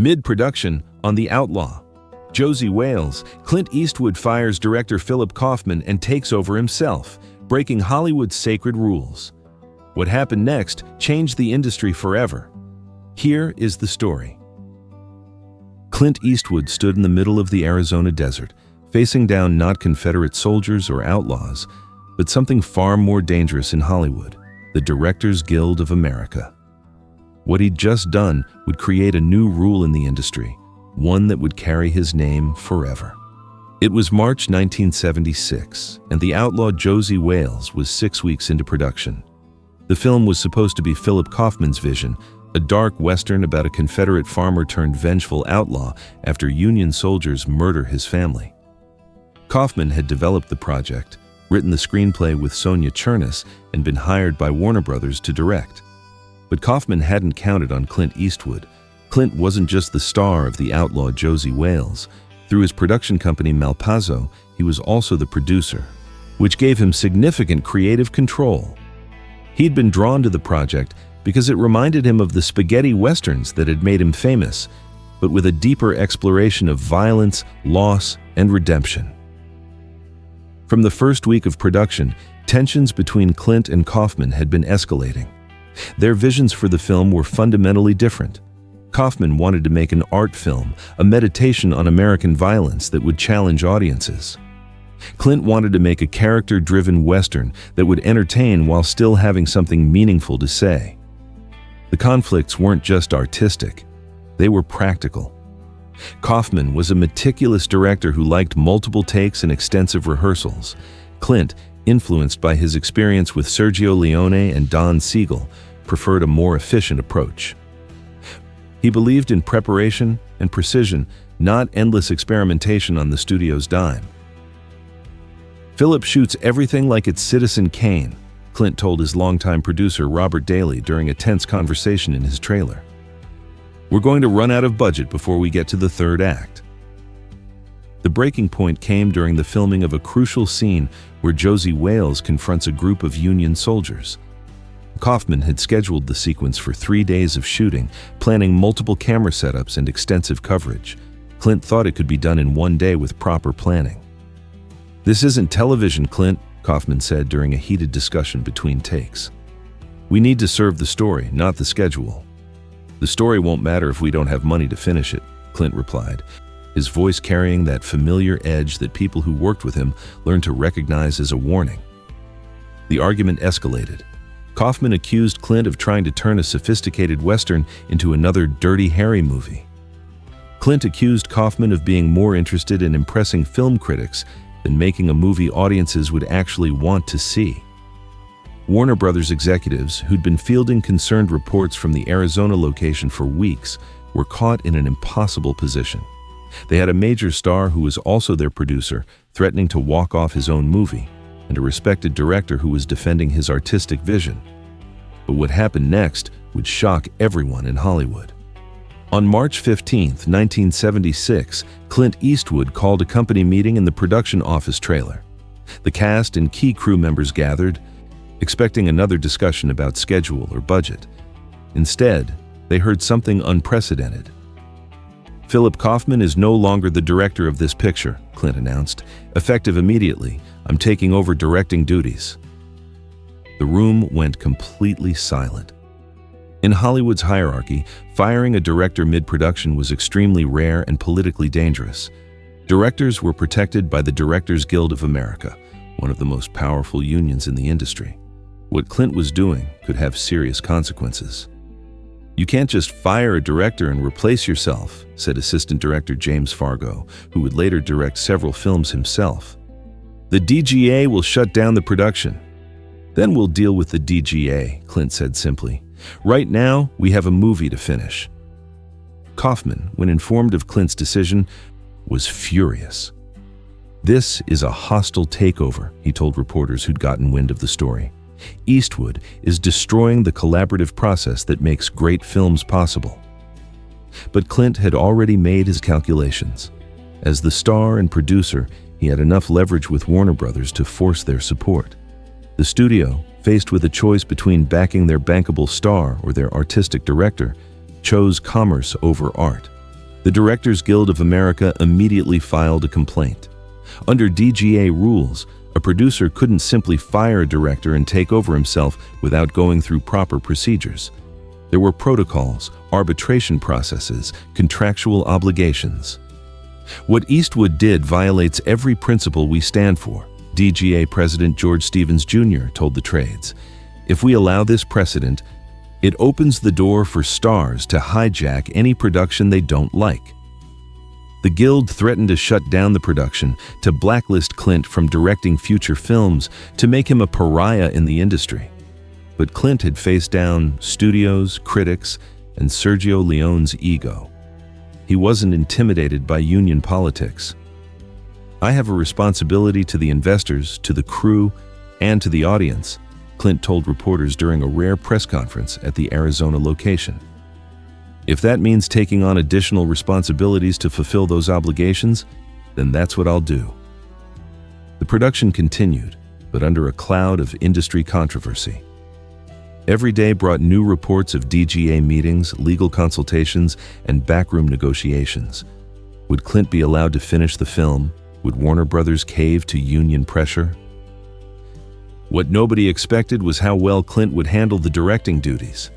Mid-production on The Outlaw Josey Wales, Clint Eastwood fires director Philip Kaufman and takes over himself, breaking Hollywood's sacred rules. What happened next changed the industry forever. Here is the story. Clint Eastwood stood in the middle of the Arizona desert, facing down not Confederate soldiers or outlaws, but something far more dangerous in Hollywood, the Directors Guild of America. What he'd just done would create a new rule in the industry, one that would carry his name forever. It was March 1976, and The Outlaw Josey Wales was 6 weeks into production. The film was supposed to be Philip Kaufman's vision, a dark Western about a Confederate farmer turned vengeful outlaw after Union soldiers murder his family. Kaufman had developed the project, written the screenplay with Sonia Chernus, and been hired by Warner Brothers to direct. But Kaufman hadn't counted on Clint Eastwood. Clint wasn't just the star of The Outlaw Josey Wales. Through his production company Malpazzo, he was also the producer, which gave him significant creative control. He'd been drawn to the project because it reminded him of the spaghetti westerns that had made him famous, but with a deeper exploration of violence, loss, and redemption. From the first week of production, tensions between Clint and Kaufman had been escalating. Their visions for the film were fundamentally different. Kaufman wanted to make an art film, a meditation on American violence that would challenge audiences. Clint wanted to make a character-driven Western that would entertain while still having something meaningful to say. The conflicts weren't just artistic, they were practical. Kaufman was a meticulous director who liked multiple takes and extensive rehearsals. Clint, influenced by his experience with Sergio Leone and Don Siegel, preferred a more efficient approach. He believed in preparation and precision, not endless experimentation on the studio's dime. "Philip shoots everything like it's Citizen Kane," Clint told his longtime producer Robert Daly during a tense conversation in his trailer. "We're going to run out of budget before we get to the third act." The breaking point came during the filming of a crucial scene where Josey Wales confronts a group of Union soldiers. Kaufman had scheduled the sequence for 3 days of shooting, planning multiple camera setups and extensive coverage. Clint thought it could be done in 1 day with proper planning. "This isn't television, Clint," Kaufman said during a heated discussion between takes. "We need to serve the story, not the schedule." "The story won't matter if we don't have money to finish it," Clint replied, his voice carrying that familiar edge that people who worked with him learned to recognize as a warning. The argument escalated. Kaufman accused Clint of trying to turn a sophisticated Western into another Dirty Harry movie. Clint accused Kaufman of being more interested in impressing film critics than making a movie audiences would actually want to see. Warner Brothers executives, who'd been fielding concerned reports from the Arizona location for weeks, were caught in an impossible position. They had a major star who was also their producer, threatening to walk off his own movie, and a respected director who was defending his artistic vision. But what happened next would shock everyone in Hollywood. On March 15, 1976, Clint Eastwood called a company meeting in the production office trailer. The cast and key crew members gathered, expecting another discussion about schedule or budget. Instead, they heard something unprecedented. "Philip Kaufman is no longer the director of this picture," Clint announced. "Effective immediately, I'm taking over directing duties." The room went completely silent. In Hollywood's hierarchy, firing a director mid-production was extremely rare and politically dangerous. Directors were protected by the Directors Guild of America, one of the most powerful unions in the industry. What Clint was doing could have serious consequences. "You can't just fire a director and replace yourself," said assistant director James Fargo, who would later direct several films himself. "The DGA will shut down the production." "Then we'll deal with the DGA," Clint said simply. "Right now, we have a movie to finish." Kaufman, when informed of Clint's decision, was furious. "This is a hostile takeover," he told reporters who'd gotten wind of the story. "Eastwood is destroying the collaborative process that makes great films possible." But Clint had already made his calculations. As the star and producer, he had enough leverage with Warner Brothers to force their support. The studio, faced with a choice between backing their bankable star or their artistic director, chose commerce over art. The Directors Guild of America immediately filed a complaint. Under DGA rules, a producer couldn't simply fire a director and take over himself without going through proper procedures. There were protocols, arbitration processes, contractual obligations. What Eastwood did violates every principle we stand for, DGA President George Stevens Jr. told the trades. If we allow this precedent, it opens the door for stars to hijack any production they don't like. The Guild threatened to shut down the production, to blacklist Clint from directing future films, to make him a pariah in the industry. But Clint had faced down studios, critics, and Sergio Leone's ego. He wasn't intimidated by union politics. "I have a responsibility to the investors, to the crew, and to the audience," Clint told reporters during a rare press conference at the Arizona location. "If that means taking on additional responsibilities to fulfill those obligations, then that's what I'll do." The production continued, but under a cloud of industry controversy. Every day brought new reports of DGA meetings, legal consultations, and backroom negotiations. Would Clint be allowed to finish the film? Would Warner Brothers cave to union pressure? What nobody expected was how well Clint would handle the directing duties.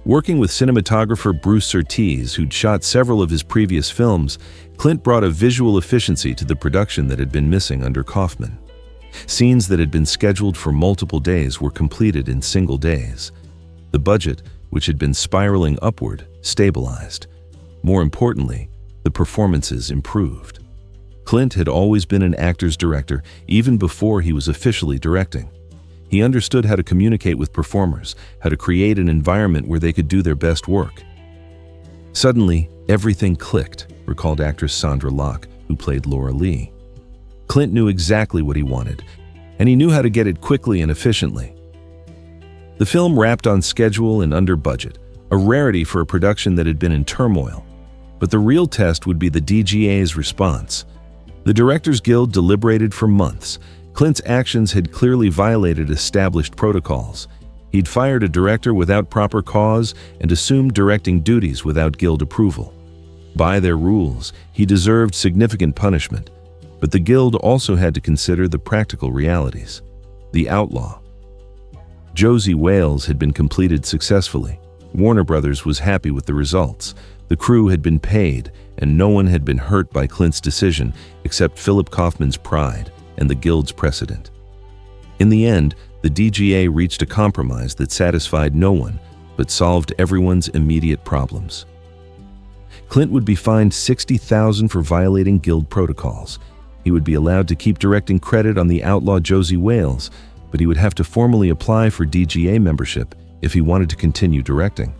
Working with cinematographer Bruce Surtees, who'd shot several of his previous films, Clint brought a visual efficiency to the production that had been missing under Kaufman. Scenes that had been scheduled for multiple days were completed in single days. The budget, which had been spiraling upward, stabilized. More importantly, the performances improved. Clint had always been an actor's director, even before he was officially directing. He understood how to communicate with performers, how to create an environment where they could do their best work. Suddenly, everything clicked, recalled actress Sandra Locke, who played Laura Lee. Clint knew exactly what he wanted, and he knew how to get it quickly and efficiently. The film wrapped on schedule and under budget, a rarity for a production that had been in turmoil. But the real test would be the DGA's response. The Directors Guild deliberated for months. Clint's actions had clearly violated established protocols. He'd fired a director without proper cause and assumed directing duties without Guild approval. By their rules, he deserved significant punishment. But the Guild also had to consider the practical realities. The Outlaw Josey Wales had been completed successfully. Warner Brothers was happy with the results. The crew had been paid, and no one had been hurt by Clint's decision except Philip Kaufman's pride and the Guild's precedent. In the end, the DGA reached a compromise that satisfied no one but solved everyone's immediate problems. Clint would be fined $60,000 for violating Guild protocols. He would be allowed to keep directing credit on the Outlaw Josey Wales, but he would have to formally apply for DGA membership if he wanted to continue directing.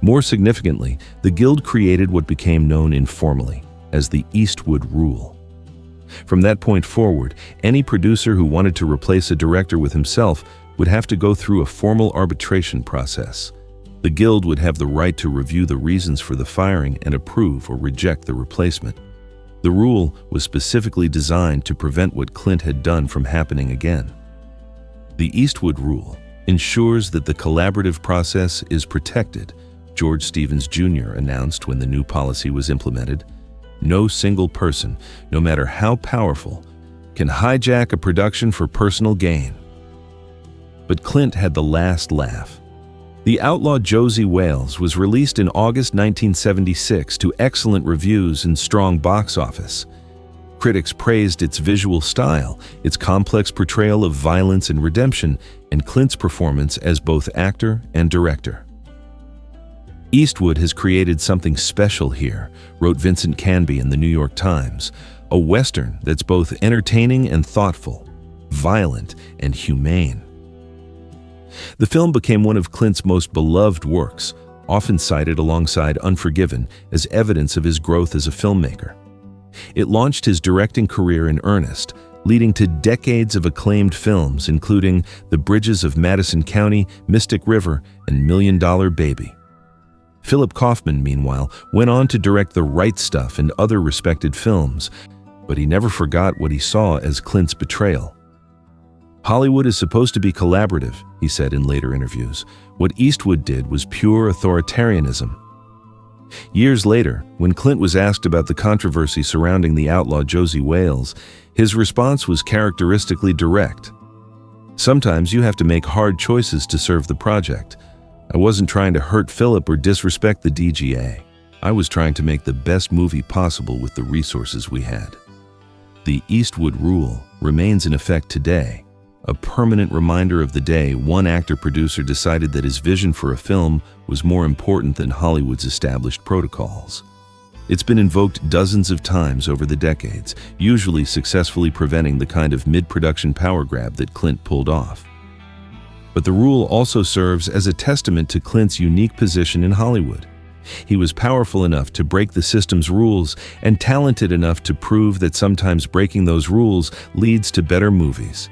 More significantly, the Guild created what became known informally as the Eastwood Rule. From that point forward, any producer who wanted to replace a director with himself would have to go through a formal arbitration process. The Guild would have the right to review the reasons for the firing and approve or reject the replacement. The rule was specifically designed to prevent what Clint had done from happening again. The Eastwood Rule ensures that the collaborative process is protected, George Stevens Jr. announced when the new policy was implemented. No single person, no matter how powerful, can hijack a production for personal gain. But Clint had the last laugh. The Outlaw Josey Wales was released in August 1976 to excellent reviews and strong box office. Critics praised its visual style, its complex portrayal of violence and redemption, and Clint's performance as both actor and director. "Eastwood has created something special here," wrote Vincent Canby in the New York Times, "a Western that's both entertaining and thoughtful, violent and humane." The film became one of Clint's most beloved works, often cited alongside Unforgiven as evidence of his growth as a filmmaker. It launched his directing career in earnest, leading to decades of acclaimed films including The Bridges of Madison County, Mystic River, and $1 Million Baby. Philip Kaufman, meanwhile, went on to direct The Right Stuff and other respected films, but he never forgot what he saw as Clint's betrayal. "Hollywood is supposed to be collaborative," he said in later interviews. "What Eastwood did was pure authoritarianism." Years later, when Clint was asked about the controversy surrounding the outlaw Josey Wales, his response was characteristically direct. "Sometimes you have to make hard choices to serve the project. I wasn't trying to hurt Philip or disrespect the DGA. I was trying to make the best movie possible with the resources we had." The Eastwood Rule remains in effect today, a permanent reminder of the day one actor-producer decided that his vision for a film was more important than Hollywood's established protocols. It's been invoked dozens of times over the decades, usually successfully preventing the kind of mid-production power grab that Clint pulled off. But the rule also serves as a testament to Clint's unique position in Hollywood. He was powerful enough to break the system's rules and talented enough to prove that sometimes breaking those rules leads to better movies.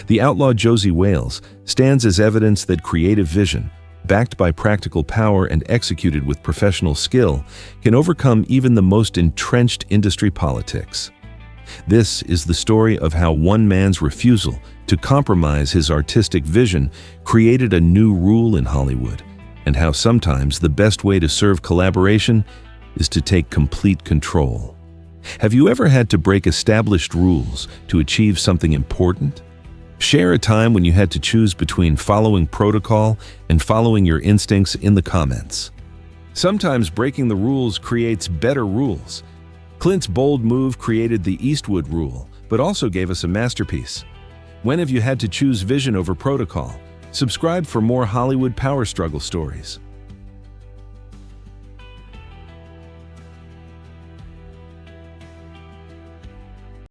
The Outlaw Josey Wales stands as evidence that creative vision, backed by practical power and executed with professional skill, can overcome even the most entrenched industry politics. This is the story of how one man's refusal to compromise his artistic vision created a new rule in Hollywood, and how sometimes the best way to serve collaboration is to take complete control. Have you ever had to break established rules to achieve something important? Share a time when you had to choose between following protocol and following your instincts in the comments. Sometimes breaking the rules creates better rules. Clint's bold move created the Eastwood Rule, but also gave us a masterpiece. When have you had to choose vision over protocol? Subscribe for more Hollywood power struggle stories.